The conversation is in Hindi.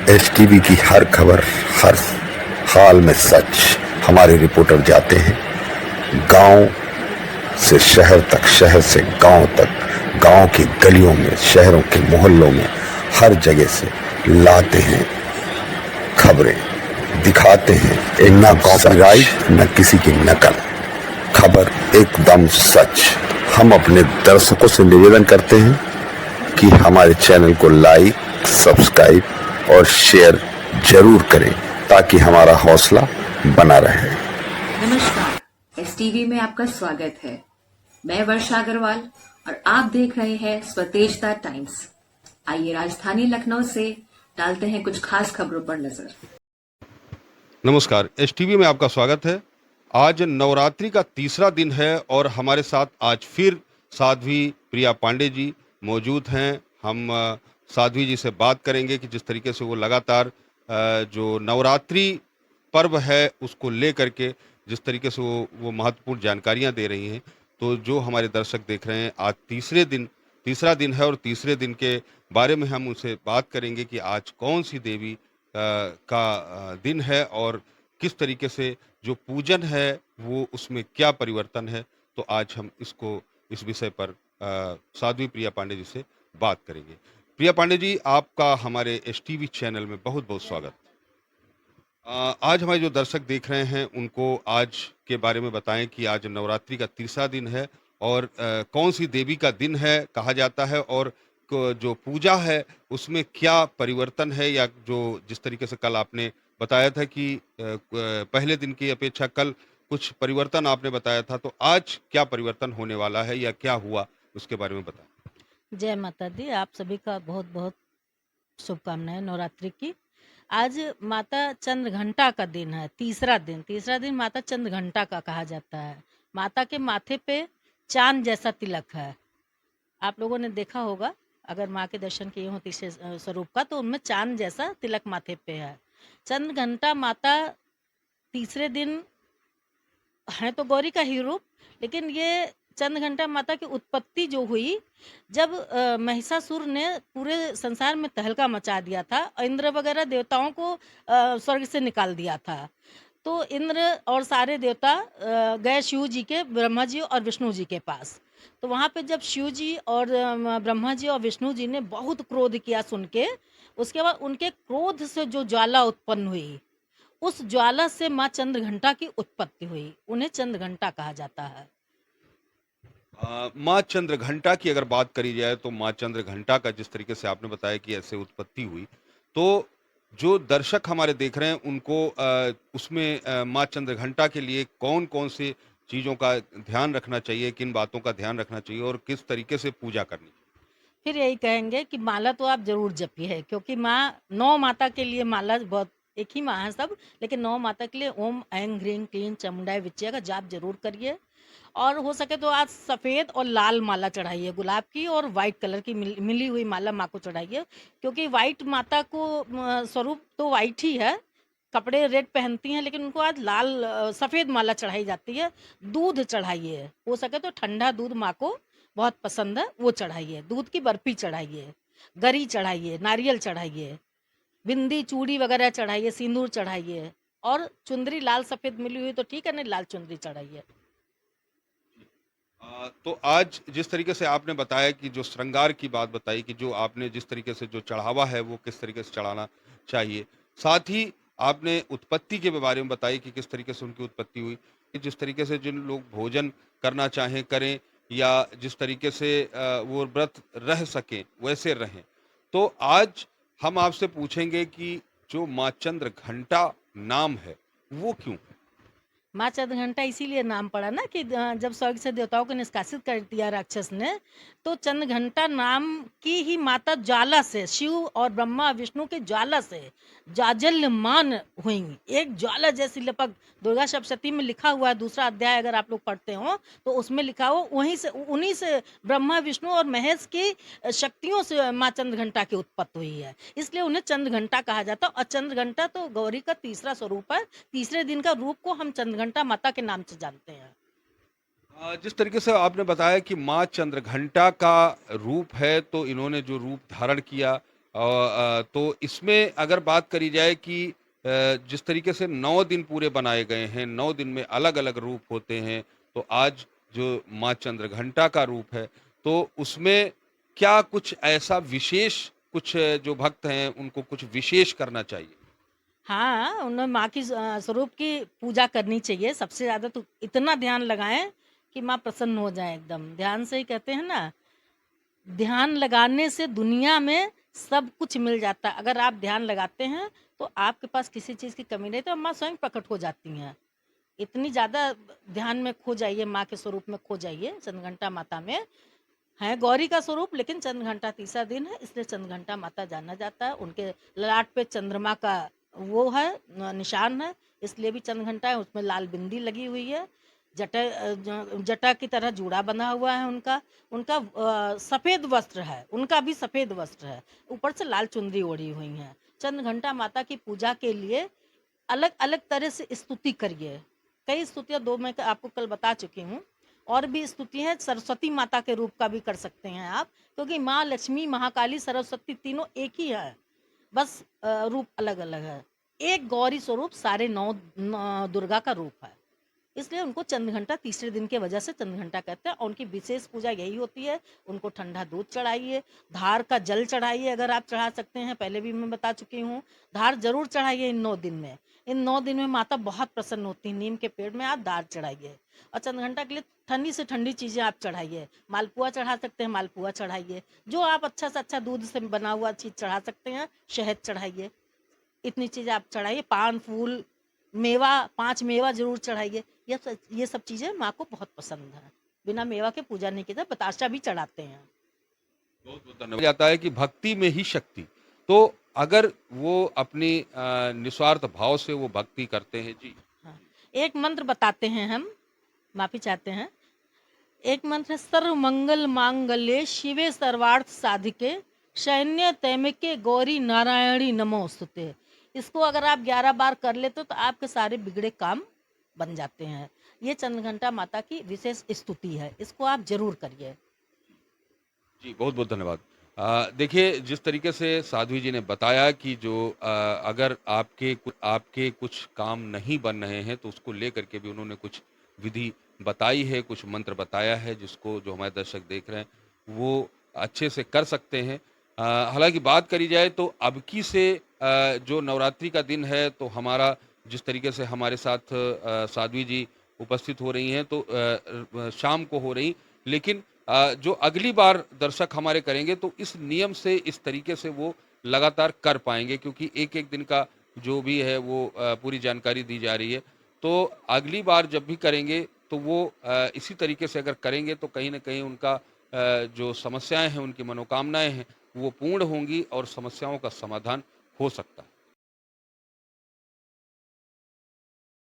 एसटीवी की हर खबर, हर हाल में सच। हमारे रिपोर्टर जाते हैं गांव से शहर तक, शहर से गांव तक, गांव की गलियों में, शहरों के मोहल्लों में, हर जगह से लाते हैं खबरें, दिखाते हैं एक ना कॉपीराइट न किसी की नकल, खबर एकदम सच। हम अपने दर्शकों से निवेदन करते हैं कि हमारे चैनल को लाइक, सब्सक्राइब और शेयर जरूर करें ताकि हमारा हौसला बना रहे। नमस्कार, एसटीवी में आपका स्वागत है। मैं वर्षा अग्रवाल और आप देख रहे हैं स्वतेजता टाइम्स। आइए राजधानी लखनऊ से डालते हैं कुछ खास खबरों पर नजर। नमस्कार, एसटीवी में आपका स्वागत है। आज नवरात्रि का तीसरा दिन है और हमारे साथ आज फिर साध्वी प्रिया पांडे जी मौजूद हैं। हम साध्वी जी से बात करेंगे कि जिस तरीके से वो लगातार जो नवरात्रि पर्व है उसको लेकर के जिस तरीके से वो महत्वपूर्ण जानकारियां दे रही हैं। तो जो हमारे दर्शक देख रहे हैं, आज तीसरा दिन है और तीसरे दिन के बारे में हम उनसे बात करेंगे कि आज कौन सी देवी का दिन है और किस तरीके से जो पूजन है वो उसमें क्या परिवर्तन है। तो आज हम इस विषय पर साध्वी प्रिया पांडे जी से बात करेंगे। प्रिया पांडे जी, आपका हमारे एसटीवी चैनल में बहुत बहुत स्वागत। आज हमारे जो दर्शक देख रहे हैं उनको आज के बारे में बताएं कि आज नवरात्रि का तीसरा दिन है और कौन सी देवी का दिन है कहा जाता है और जो पूजा है उसमें क्या परिवर्तन है, या जो जिस तरीके से कल आपने बताया था कि पहले दिन की अपेक्षा कल कुछ परिवर्तन आपने बताया था, तो आज क्या परिवर्तन होने वाला है या क्या हुआ उसके बारे में बताएं। जय माता दी। आप सभी का बहुत बहुत शुभकामनाएं नवरात्रि की। आज माता चंद्रघंटा का दिन है। तीसरा दिन माता चंद्रघंटा का कहा जाता है। माता के माथे पे चांद जैसा तिलक है। आप लोगों ने देखा होगा, अगर माँ के दर्शन किए हो तीसरे स्वरूप का, तो उनमें चांद जैसा तिलक माथे पे है। चंद्रघंटा माता तीसरे दिन है तो गौरी का ही रूप, लेकिन ये चंद्रघंटा माता की उत्पत्ति जो हुई जब महिषासुर ने पूरे संसार में तहलका मचा दिया था, इंद्र वगैरह देवताओं को स्वर्ग से निकाल दिया था। तो इंद्र और सारे देवता गए शिव जी के, ब्रह्मा जी और विष्णु जी के पास। तो वहाँ पे जब शिव जी और ब्रह्मा जी और विष्णु जी ने बहुत क्रोध किया सुन के, उसके बाद उनके क्रोध से जो ज्वाला उत्पन्न हुई, उस ज्वाला से माँ चंद्रघंटा की उत्पत्ति हुई। उन्हें चंद्रघंटा कहा जाता है। माँ चंद्रघंटा की अगर बात करी जाए तो माँ चंद्रघंटा का जिस तरीके से आपने बताया कि ऐसे उत्पत्ति हुई, तो जो दर्शक हमारे देख रहे हैं उनको उसमें माँ चंद्रघंटा के लिए कौन कौन से चीजों का ध्यान रखना चाहिए, किन बातों का ध्यान रखना चाहिए और किस तरीके से पूजा करनी फिर यही कहेंगे कि माला तो आप जरूर जपिए, क्योंकि माँ नौ माता के लिए माला बहुत, एक ही माँ है सब, लेकिन नौ माता के लिए ओम ऐं ह्रीं क्लीं चामुंडाय विच्चे का जाप जरूर करिए। और हो सके तो आज सफ़ेद और लाल माला चढ़ाइए, गुलाब की और वाइट कलर की मिली हुई माला माँ को चढ़ाइए, क्योंकि वाइट माता को स्वरूप तो वाइट ही है, कपड़े रेड पहनती हैं, लेकिन उनको आज लाल सफ़ेद माला चढ़ाई जाती है। दूध चढ़ाइए, हो सके तो ठंडा दूध माँ को बहुत पसंद है, वो चढ़ाइए। दूध की बर्फी चढ़ाइए, गरी चढ़ाइए, नारियल चढ़ाइए, बिंदी चूड़ी वगैरह चढ़ाइए, सिंदूर चढ़ाइए, और चुंदरी लाल सफ़ेद मिली हुई तो ठीक है, नहीं लाल चुंदरी चढ़ाइए। तो आज जिस तरीके से आपने बताया कि जो श्रृंगार की बात बताई कि जो आपने जिस तरीके से जो चढ़ावा है वो किस तरीके से चढ़ाना चाहिए, साथ ही आपने उत्पत्ति के बारे में बताई कि किस तरीके से उनकी उत्पत्ति हुई, कि जिस तरीके से जिन लोग भोजन करना चाहें करें या जिस तरीके से वो व्रत रह सकें वैसे रहें। तो आज हम आपसे पूछेंगे कि जो माँ चंद्र घंटा नाम है वो क्यों है? माँ चंद्रघंटा इसीलिए नाम पड़ा ना कि जब स्वर्ग से देवताओं को निष्कासित कर दिया राक्षस ने, तो चंद्रघंटा नाम की ही माता ज्वाला से, शिव और ब्रह्मा विष्णु के ज्वाला से जाजल्यमान हुई। एक ज्वाला जैसी लपक, दुर्गा सप्तशती में लिखा हुआ है, दूसरा अध्याय अगर आप लोग पढ़ते हो तो उसमें लिखा हो, उन्हीं से ब्रह्मा विष्णु और महेश की शक्तियों से माँ चंद्रघंटा की उत्पत्ति हुई है, इसलिए उन्हें चंद्रघंटा कहा जाता है। और चंद्रघंटा तो गौरी का तीसरा स्वरूप है। तीसरे दिन का रूप को हम चंद्रघंटा माता के नाम से जानते हैं। जिस तरीके से आपने बताया कि माँ चंद्रघंटा का रूप है, तो इन्होंने जो रूप धारण किया तो इसमें अगर बात करी जाए कि जिस तरीके से 9 दिन पूरे बनाए गए हैं, 9 दिन में अलग-अलग रूप होते हैं, तो आज जो माँ चंद्रघंटा का रूप है, तो उसमें क्या कुछ ऐसा विशेष कुछ जो भक्त हैं, उनको कुछ विशेष करना चाहिए? हाँ, उन्हें माँ की स्वरूप की पूजा करनी चाहिए। सबसे ज़्यादा तो इतना ध्यान लगाएँ कि माँ प्रसन्न हो जाएँ एकदम। ध्यान से ही कहते हैं ना, ध्यान लगाने से दुनिया में सब कुछ मिल जाता है। अगर आप ध्यान लगाते हैं, तो आपके पास किसी चीज़ की कमी नहीं, तो माँ स्वयं प्रकट हो जाती हैं। इतनी ज़्यादा ध्यान में खो जाइए, माँ के स्वरूप में खो जाइए, चंद्रघंटा माता में। है गौरी का स्वरूप, लेकिन चंद्रघंटा तीसरा दिन है, इसलिए चंद्रघंटा माता जाना जाता है। उनके ललाट पे चंद्रमा का वो है, निशान है, इसलिए भी चंद्रघंटा है। उसमें लाल बिंदी लगी हुई है, जटा की तरह जूड़ा बंधा हुआ है उनका। उनका सफ़ेद वस्त्र है, उनका भी सफ़ेद वस्त्र है, ऊपर से लाल चुनरी ओढ़ी हुई हैं। चंद्रघंटा माता की पूजा के लिए अलग अलग तरह से स्तुति करिए। कई स्तुतियाँ, 2 मैं आपको कल बता चुकी हूँ। और भी स्तुति है, सरस्वती माता के रूप का भी कर सकते हैं आप, क्योंकि माँ लक्ष्मी, महाकाली, सरस्वती तीनों एक ही है, बस रूप अलग अलग है। एक गौरी स्वरूप सारे 9 दुर्गा का रूप है, इसलिए उनको चंद्रघंटा तीसरे दिन के वजह से चंद्रघंटा कहते हैं। और उनकी विशेष पूजा यही होती है, उनको ठंडा दूध चढ़ाइए, धार का जल चढ़ाइए, अगर आप चढ़ा सकते हैं, पहले भी मैं बता चुकी हूँ। धार जरूर चढ़ाइए इन 9 दिन में। इन 9 दिन में माता बहुत प्रसन्न होती है। नीम के पेड़ में आप धार चढ़ाइए, और चंद्रघंटा के लिए ठंडी से ठंडी चीज़ें आप चढ़ाइए। मालपुआ चढ़ा सकते हैं, मालपुआ चढ़ाइए। जो आप अच्छा से अच्छा दूध से बना हुआ चीज़ चढ़ा सकते हैं, शहद चढ़ाइए। इतनी चीज़ें आप चढ़ाइए, पान फूल मेवा, 5 मेवा ज़रूर चढ़ाइए। ये सब चीज़ें माँ को बहुत पसंद है। बिना मेवा के पूजा नहीं की जाती, बताशा भी चढ़ाते हैं। बहुत बहुत धन्यवाद। जाता है कि भक्ति में ही शक्ति। तो अगर वो अपनी निस्वार्थ भाव से वो भक्ति करते हैं जी। हाँ, एक मंत्र बताते हैं हम, माफ़ी चाहते हैं। एक मंत्र है, सर्व मंगल मांगल्ये शिवे सर्वार्थ साधिके शरण्य त्र्यंबके गौरी नारायणी नमोस्तुते। इसको अगर आप 11 बार कर लेते हो, तो आपके सारे बिगड़े काम बन जाते हैं। ये चंद्रघंटा माता की विशेष स्तुति है, इसको आप जरूर करिए। जी, बहुत-बहुत धन्यवाद। देखिए जिस तरीके से साध्वी जी ने बताया कि जो अगर आपके कुछ काम नहीं बन रहे हैं, तो उसको लेकर के भी उन्होंने कुछ विधि बताई है, कुछ मंत्र बताया है, जिसको जो हमारे दर्शक देख रहे हैं, वो अच्छे से कर सकते हैं। हालाँकि बात करी जाए तो अब की से जो नवरात्रि का दिन है, तो हमारा जिस तरीके से हमारे साथ साध्वी जी उपस्थित हो रही हैं, तो शाम को हो रही, लेकिन जो अगली बार दर्शक हमारे करेंगे तो इस नियम से, इस तरीके से वो लगातार कर पाएँगे, क्योंकि एक-एक दिन का जो भी है वो पूरी जानकारी दी जा रही है। तो अगली बार जब भी करेंगे तो वो इसी तरीके से अगर करेंगे तो कहीं न कहीं उनका जो समस्याएँ हैं, उनकी मनोकामनाएँ हैं, वो पूर्ण होंगी और समस्याओं का समाधान हो सकता है।